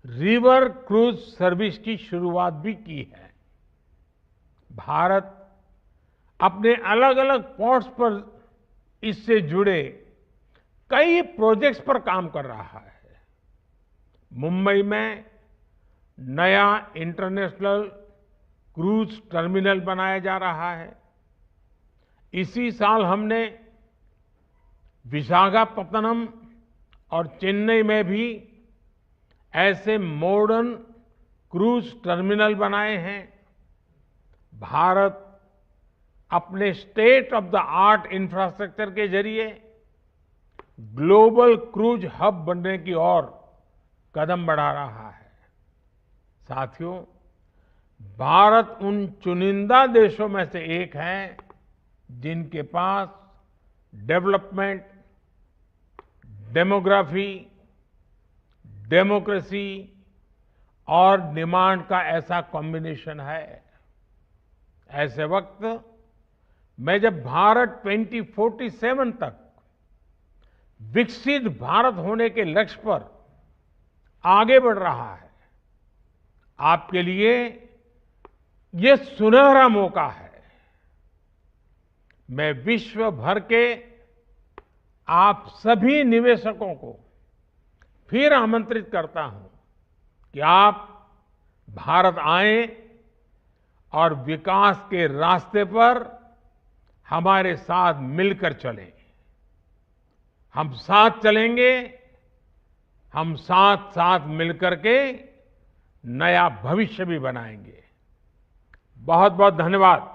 रिवर क्रूज सर्विस की शुरुआत भी की है। भारत अपने अलग अलग पोर्ट्स पर इससे जुड़े कई प्रोजेक्ट्स पर काम कर रहा है। मुंबई में नया इंटरनेशनल क्रूज टर्मिनल बनाया जा रहा है। इसी साल हमने विशाखापत्तनम और चेन्नई में भी ऐसे मॉडर्न क्रूज टर्मिनल बनाए हैं। भारत अपने state of the art infrastructure के जरिए ग्लोबल क्रूज हब बनने की ओर कदम बढ़ा रहा है। साथियों, भारत उन चुनिंदा देशों में से एक है जिनके पास डेवलपमेंट, डेमोग्राफी, डेमोक्रेसी और डिमांड का ऐसा कॉम्बिनेशन है। ऐसे वक्त में जब भारत 2047 तक विकसित भारत होने के लक्ष्य पर आगे बढ़ रहा है, आपके लिए ये सुनहरा मौका है। मैं विश्व भर के आप सभी निवेशकों को फिर आमंत्रित करता हूं कि आप भारत आएं और विकास के रास्ते पर हमारे साथ मिलकर चलें। हम साथ चलेंगे, हम साथ साथ मिलकर के नया भविष्य भी बनाएंगे। बहुत बहुत धन्यवाद।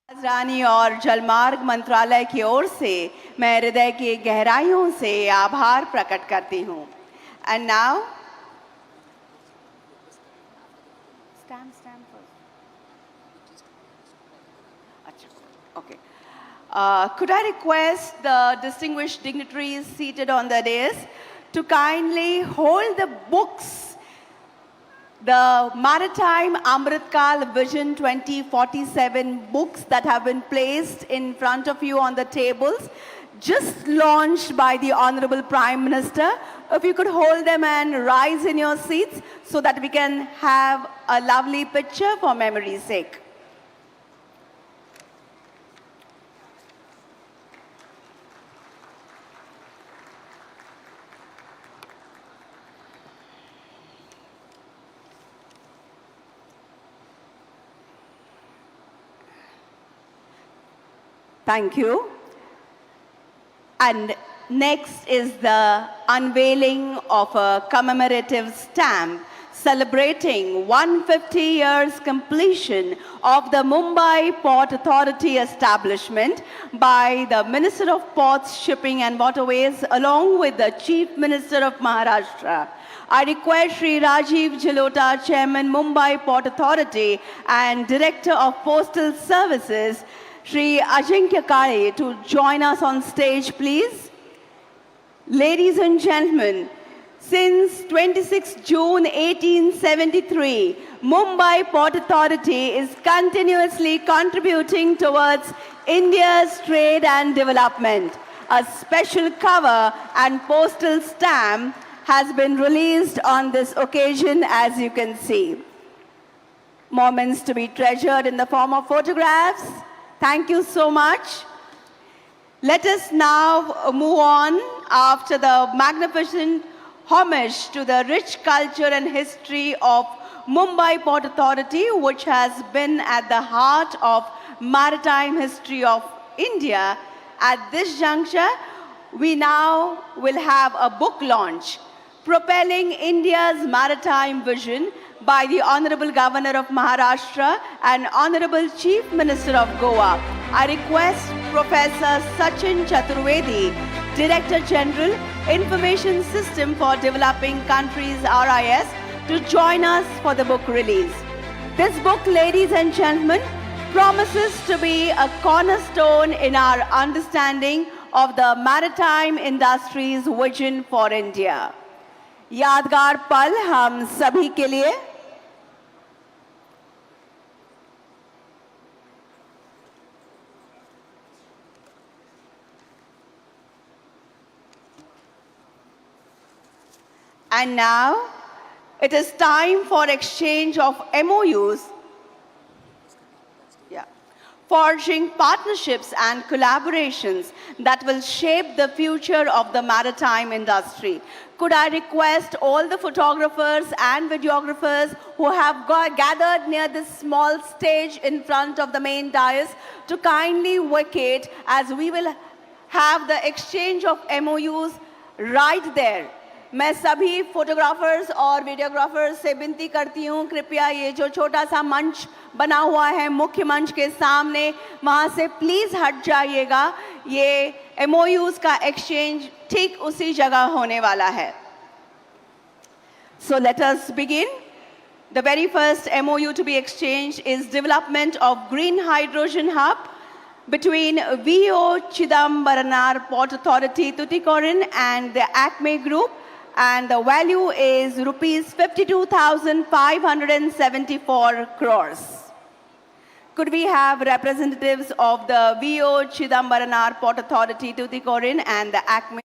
राजधानी और जलमार्ग मंत्रालय की ओर से मैं हृदय की गहराइयों से आभार प्रकट करती हूं। And now could I request the distinguished dignitaries seated on the dais to kindly hold the books, the Maritime Amritkal Vision 2047 books that have been placed in front of you on the tables, just launched by the Honorable Prime Minister. If you could hold them and rise in your seats so that we can have a lovely picture for memory's sake. Thank you. And next is the unveiling of a commemorative stamp celebrating 150 years completion of the Mumbai Port Authority establishment by the Minister of Ports, Shipping and Waterways along with the Chief Minister of Maharashtra. I request Shri Rajiv Jalota, Chairman, Mumbai Port Authority and Director of Postal Services, Shri Ajinkya Kale, to join us on stage, please. Ladies and gentlemen, since 26 June 1873, Mumbai Port Authority is continuously contributing towards India's trade and development. A special cover and postal stamp has been released on this occasion, as you can see. Moments to be treasured in the form of photographs. Thank you so much. Let us now move on after the magnificent homage to the rich culture and history of Mumbai Port Authority, which has been at the heart of maritime history of India. At this juncture, we now will have a book launch, Propelling India's Maritime Vision, by the Honorable Governor of Maharashtra and Honorable Chief Minister of Goa. I request Professor Sachin Chaturvedi, Director General, Information System for Developing Countries RIS, to join us for the book release. This book, ladies and gentlemen, promises to be a cornerstone in our understanding of the maritime industry's vision for India. यादगार पल हम सभी के लिए। And now it is time for exchange of MOUs, forging partnerships and collaborations that will shape the future of the maritime industry. Could I request all the photographers and videographers who have gathered near this small stage in front of the main dais to kindly vacate, as we will have the exchange of MOUs right there. मैं सभी photographers और videographers से विनती करती हूँ, कृपया ये जो छोटा सा मंच बना हुआ है मुख्य मंच के सामने, वहाँ से प्लीज हट जाइएगा। ये MOUs का एक्सचेंज ठीक उसी जगह होने वाला है। So let us begin. The very first MOU to be exchanged is development of green hydrogen hub between VO Chidambaranar Port Authority Tuticorin and the Acme Group, and the value is rupees 52,574 crores. Could we have representatives of the VO Chidambaranar Port Authority Tuticorin and the Acme